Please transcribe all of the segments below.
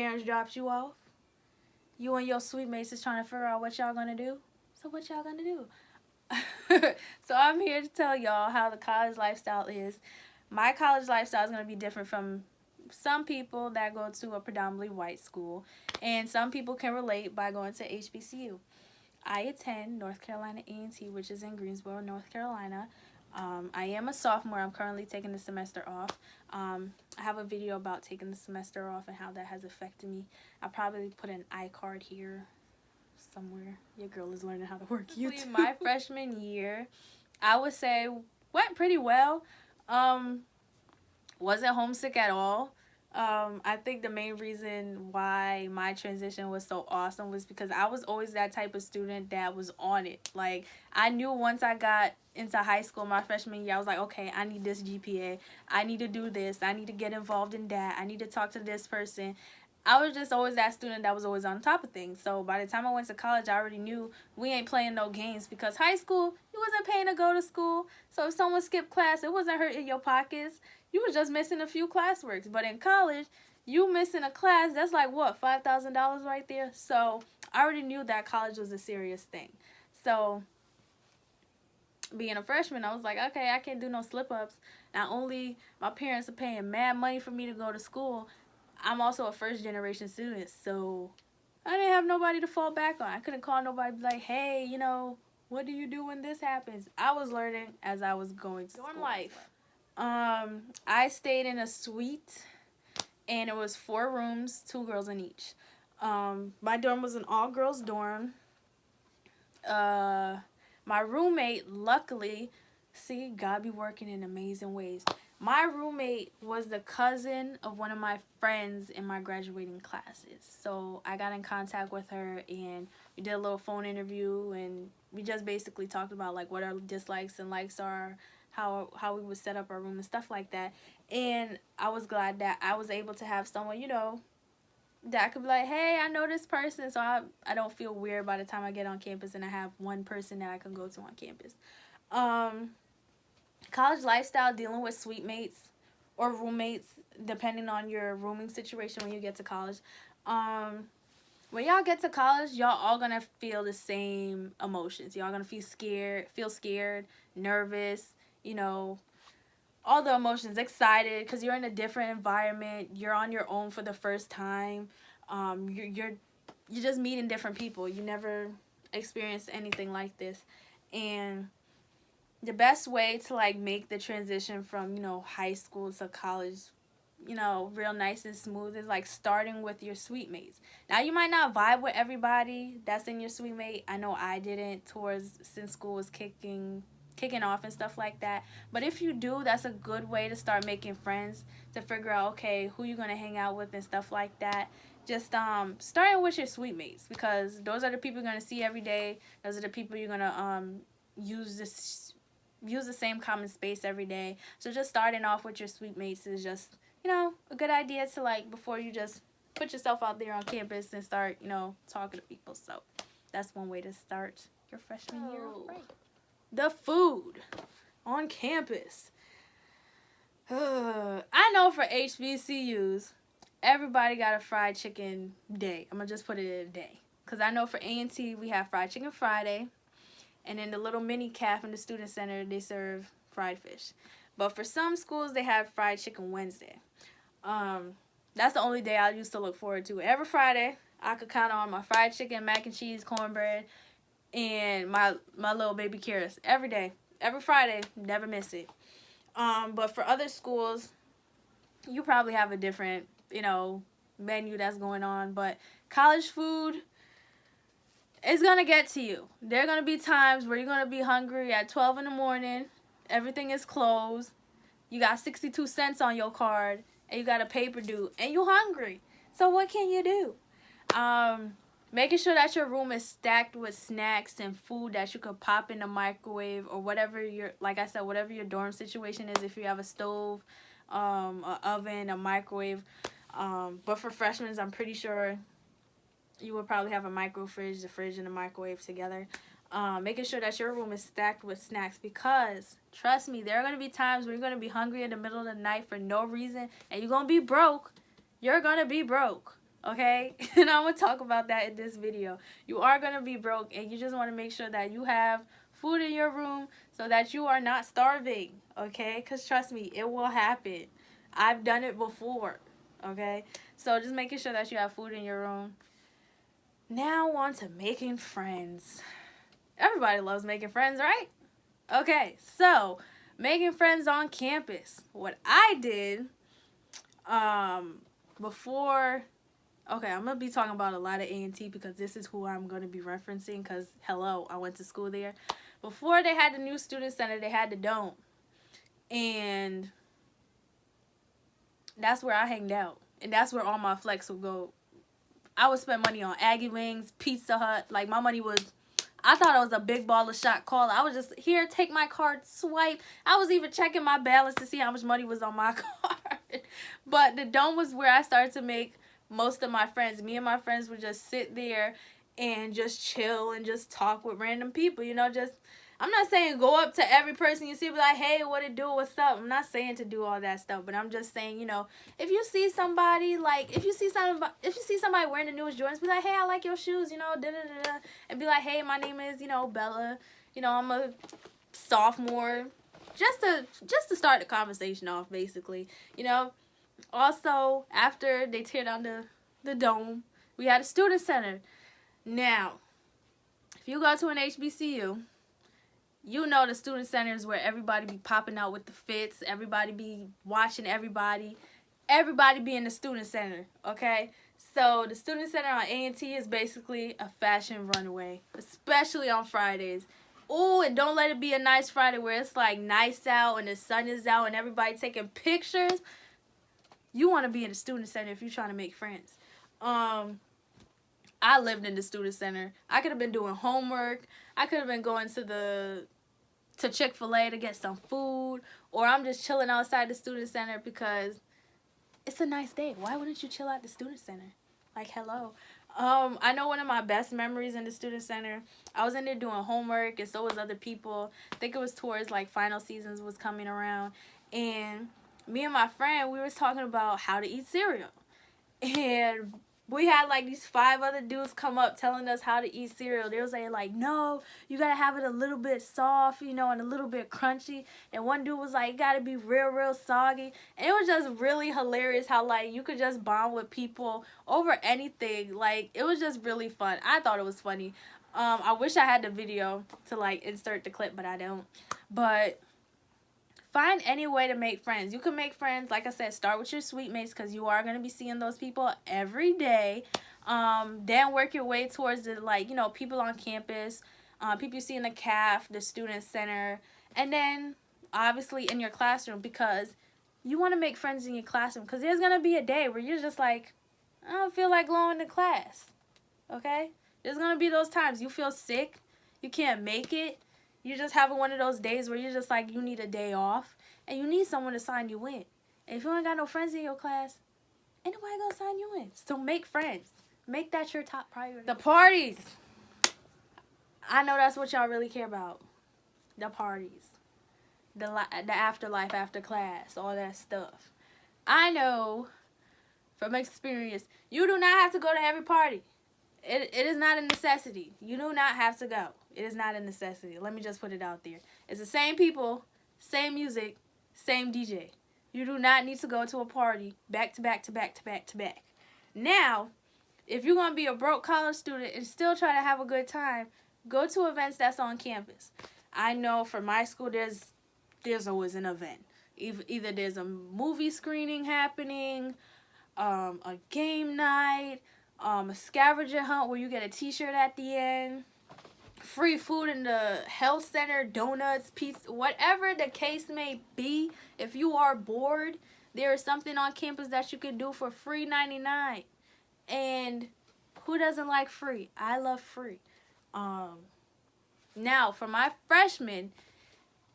parents dropped you off. You and your sweet mates is trying to figure out what y'all gonna do. So what y'all gonna do? So I'm here to tell y'all how the college lifestyle is. My college lifestyle is gonna be different from some people that go to a predominantly white school, and some people can relate by going to HBCU. I attend North Carolina A&T, which is in Greensboro, North Carolina. I am a sophomore. I'm currently taking the semester off. I have a video about taking the semester off and how that has affected me. I'll probably put an iCard here somewhere. Your girl is learning how to work YouTube. My freshman year, I would say, went pretty well. Wasn't homesick at all. I think the main reason why my transition was so awesome was because I was always that type of student that was on it. Like, I knew once I got into high school, my freshman year, I was like, okay, I need this GPA. I need to do this. I need to get involved in that. I need to talk to this person. I was just always that student that was always on top of things. So by the time I went to college, I already knew we ain't playing no games, because high school, you wasn't paying to go to school. So if someone skipped class, it wasn't hurting your pockets. You was just missing a few classworks. But in college, you missing a class, that's like, what, $5,000 right there? So I already knew that college was a serious thing. So being a freshman, I was like, okay, I can't do no slip-ups. Not only my parents are paying mad money for me to go to school, I'm also a first-generation student, so I didn't have nobody to fall back on. I couldn't call nobody and be like, hey, you know, what do you do when this happens? I was learning as I was going to dorm life. I stayed in a suite, and it was 4 rooms, 2 girls in each. My dorm was an all-girls dorm. My roommate, luckily, see, God be working in amazing ways. My roommate was the cousin of one of my friends in my graduating classes. So I got in contact with her, and we did a little phone interview, and we just basically talked about like what our dislikes and likes are, how we would set up our room and stuff like that. And I was glad that I was able to have someone, you know, that I could be like, hey, I know this person, so I don't feel weird by the time I get on campus and I have one person that I can go to on campus. College lifestyle, dealing with suite mates or roommates, depending on your rooming situation when you get to college. When y'all get to college, y'all all gonna feel the same emotions. Y'all gonna feel scared, nervous, you know, all the emotions, excited, because you're in a different environment. You're on your own for the first time. You're just meeting different people. You never experienced anything like this. And the best way to like make the transition from, you know, high school to college, you know, real nice and smooth is like starting with your suite mates. Now, you might not vibe with everybody that's in your suite mate. I know I didn't since school was kicking off and stuff like that. But if you do, that's a good way to start making friends, to figure out, okay, who you're gonna hang out with and stuff like that. Just starting with your suite mates, because those are the people you're gonna see every day. Those are the people you're gonna use the same common space every day. So just starting off with your suite mates is just, you know, a good idea to like, before you just put yourself out there on campus and start, you know, talking to people. So that's one way to start your freshman year. Right. The food on campus. I know for HBCUs, everybody got a fried chicken day. I'm going to just put it in a day. Because I know for A&T, we have fried chicken Friday. And in the little mini caf in the student center, they serve fried fish. But for some schools, they have fried chicken Wednesday. That's the only day I used to look forward to. Every Friday, I could count on my fried chicken, mac and cheese, cornbread, and my little baby carrots. Every day. Every Friday. Never miss it. But for other schools, you probably have a different, you know, menu that's going on. But college food, it's going to get to you. There are going to be times where you're going to be hungry at 12 in the morning. Everything is closed. You got 62 cents on your card. And you got a paper due. And you're hungry. So what can you do? Making sure that your room is stacked with snacks and food that you could pop in the microwave, or whatever like I said, whatever your dorm situation is. If you have a stove, an oven, a microwave. But for freshmen, I'm pretty sure you would probably have a micro fridge, the fridge and the microwave together. Making sure that your room is stacked with snacks, because trust me, there are going to be times where you're going to be hungry in the middle of the night for no reason, and you're going to be broke. You're going to be broke. okay? And I'm going to talk about that in this video. You are going to be broke, and you just want to make sure that you have food in your room so that you are not starving, okay? Because trust me, it will happen. I've done it before, okay? So just making sure that you have food in your room. Now on to making friends. Everybody loves making friends, right? Okay, so making friends on campus. What I did before, okay, I'm going to be talking about a lot of A&T because this is who I'm going to be referencing because, hello, I went to school there. Before they had the new student center, they had the dome. And that's where I hanged out. And that's where all my flex would go. I would spend money on Aggie Wings, Pizza Hut. Like, my money was, I thought I was a big baller shot caller. I was just, here, take my card, swipe. I was even checking my balance to see how much money was on my card. But the dome was where I started to make most of my friends. Me and my friends would just sit there and just chill and just talk with random people. You know, just, I'm not saying go up to every person you see, be like, hey, what it do, what's up? I'm not saying to do all that stuff, but I'm just saying, you know, if you see somebody, like, if you see somebody wearing the newest Jordans, be like, hey, I like your shoes, you know, da-da-da-da, and be like, hey, my name is, you know, Bella, you know, I'm a sophomore, just to start the conversation off, basically, you know. Also, after they tear down the dome, we had a student center. Now, if you go to an HBCU, you know the student center is where everybody be popping out with the fits, everybody be watching everybody be in the student center, okay? So the student center on A&T is basically a fashion runway, especially on Fridays. Oh, and don't let it be a nice Friday where it's like nice out and the sun is out and everybody taking pictures. You want to be in the student center if you're trying to make friends. I lived in the student center. I could have been doing homework. I could have been going to Chick-fil-A to get some food, or I'm just chilling outside the student center because it's a nice day. Why wouldn't you chill at the student center? Like, hello. I know one of my best memories in the student center, I was in there doing homework, and so was other people. I think it was towards, like, final seasons was coming around, and me and my friend, we was talking about how to eat cereal. And we had like these 5 other dudes come up telling us how to eat cereal. They were saying like, no, you gotta have it a little bit soft, you know, and a little bit crunchy. And one dude was like, it gotta be real soggy. And it was just really hilarious how like you could just bond with people over anything. Like, it was just really fun. I thought it was funny. I wish I had the video to like insert the clip, but I don't. But find any way to make friends. You can make friends, like I said, start with your suite mates because you are going to be seeing those people every day. Then work your way towards the, like, you know, people on campus, people you see in the CAF, the student center, and then obviously in your classroom because you want to make friends in your classroom because there's going to be a day where you're just like, I don't feel like going to class, okay? There's going to be those times you feel sick, you can't make it. You're just having one of those days where you're just like, you need a day off. And you need someone to sign you in. And if you ain't got no friends in your class, ain't nobody gonna sign you in. So make friends. Make that your top priority. The parties. I know that's what y'all really care about. The parties. The afterlife after class. All that stuff. I know from experience, you do not have to go to every party. It is not a necessity. You do not have to go. It is not a necessity. Let me just put it out there. It's the same people, same music, same DJ. You do not need to go to a party back to back to back to back to back. Now, if you're going to be a broke college student and still try to have a good time, go to events that's on campus. I know for my school, there's always an event. Either there's a movie screening happening, a game night, a scavenger hunt where you get a t-shirt at the end, free food in the health center, donuts, pizza, whatever the case may be. If you are bored, there is something on campus that you can do for free 99. And who doesn't like free? I love free. Now, for my freshmen,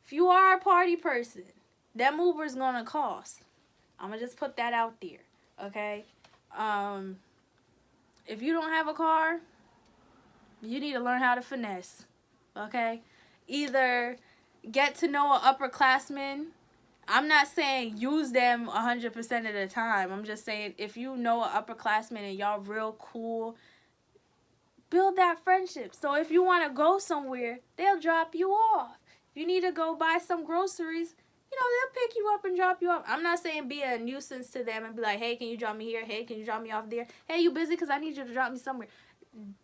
if you are a party person, that Uber is going to cost. I'm going to just put that out there, okay? If you don't have a car, you need to learn how to finesse, okay? Either get to know an upperclassman I'm not saying use them 100% of the time. I'm just saying if you know an upperclassman and y'all real cool, build that friendship. So if you want to go somewhere, they'll drop you off. If you need to go buy some groceries, they'll pick you up and drop you off. I'm not saying be a nuisance to them and be like, hey, can you drop me here? Hey, can you drop me off there? Hey, you busy? Because I need you to drop me somewhere.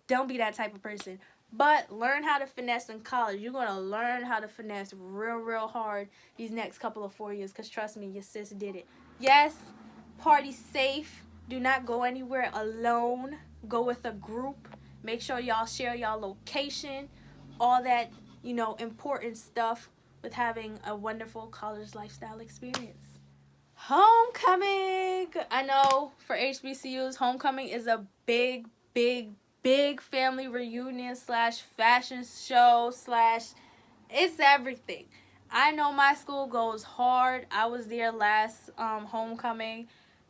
Don't be that type of person. But learn how to finesse in college. You're going to learn how to finesse real, real hard these next couple of 4 years. Because trust me, your sis did it. Yes, party safe. Do not go anywhere alone. Go with a group. Make sure y'all share y'all location. All that, important stuff with having a wonderful college lifestyle experience. Homecoming. I know for HBCUs, homecoming is a big, big, big family reunion slash fashion show slash it's everything. I know my school goes hard. I was there last homecoming.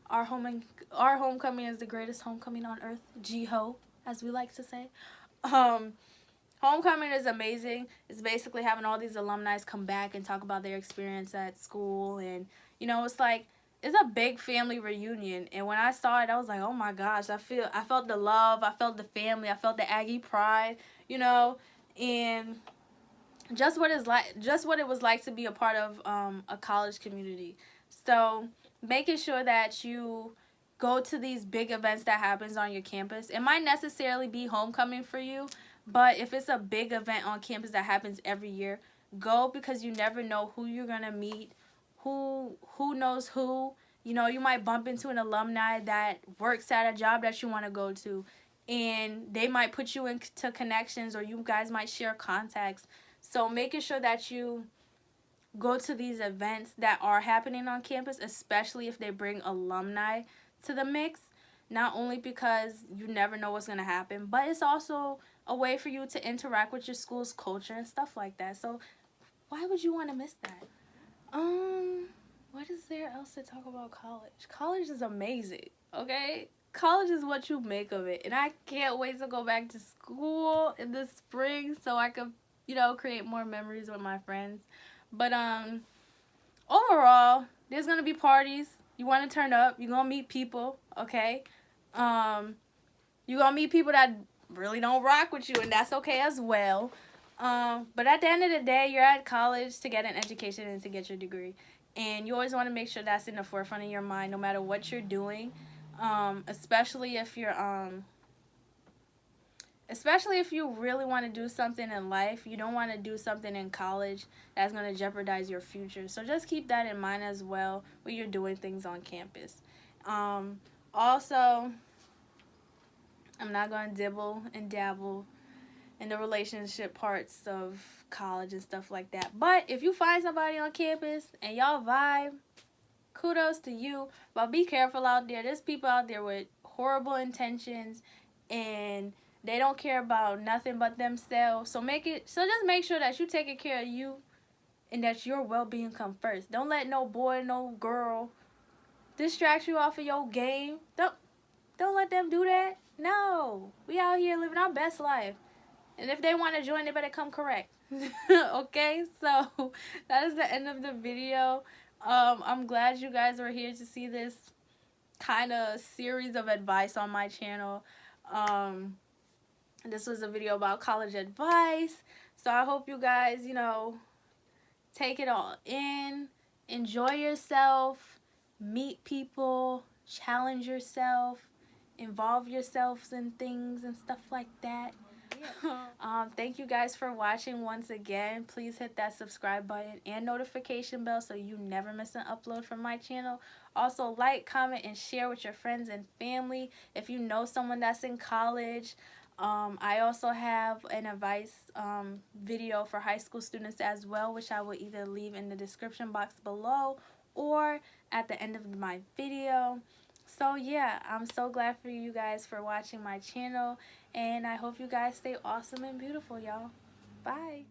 Our homecoming is the greatest homecoming on earth. G-ho, as we like to say. Homecoming is amazing. It's basically having all these alumni come back and talk about their experience at school. And, it's like, it's a big family reunion. And when I saw it, I was like, oh my gosh, I felt the love. I felt the family. I felt the Aggie pride, and just what it was like to be a part of a college community. So making sure that you go to these big events that happens on your campus. It might necessarily be homecoming for you, but if it's a big event on campus that happens every year, go because you never know who you're gonna meet, who knows who. You might bump into an alumni that works at a job that you want to go to, and they might put you into connections, or you guys might share contacts. So making sure that you go to these events that are happening on campus, especially if they bring alumni to the mix, not only because you never know what's going to happen, but it's also a way for you to interact with your school's culture and stuff like that. So why would you want to miss that? What is there else to talk about college? College is amazing, okay? College is what you make of it. And I can't wait to go back to school in the spring so I could, create more memories with my friends. But overall, there's going to be parties. You want to turn up. You're going to meet people, okay? You're going to meet people that really don't rock with you, and that's okay as well. But at the end of the day, you're at college to get an education and to get your degree. And you always want to make sure that's in the forefront of your mind no matter what you're doing. Especially if you really want to do something in life. You don't want to do something in college that's going to jeopardize your future. So just keep that in mind as well when you're doing things on campus. Also, I'm not going to dibble and dabble in the relationship parts of college and stuff like that. But if you find somebody on campus and y'all vibe, kudos to you. But be careful out there. There's people out there with horrible intentions, and they don't care about nothing but themselves. So just make sure that you taking care of you and that your well-being come first. Don't let no boy, no girl distract you off of your game. Don't let them do that. No. We out here living our best life. And if they want to join, they better come correct. Okay? So that is the end of the video. I'm glad you guys are here to see this kind of series of advice on my channel. This was a video about college advice. So I hope you guys, take it all in. Enjoy yourself. Meet people. Challenge yourself. Involve yourselves in things and stuff like that. Thank you guys for watching once again. Please hit that subscribe button and notification bell so you never miss an upload from my channel. Also, like, comment, and share with your friends and family if you know someone that's in college. I also have an advice video for high school students as well, which I will either leave in the description box below or at the end of my video. So yeah, I'm so glad for you guys for watching my channel, and I hope you guys stay awesome and beautiful, y'all. Bye.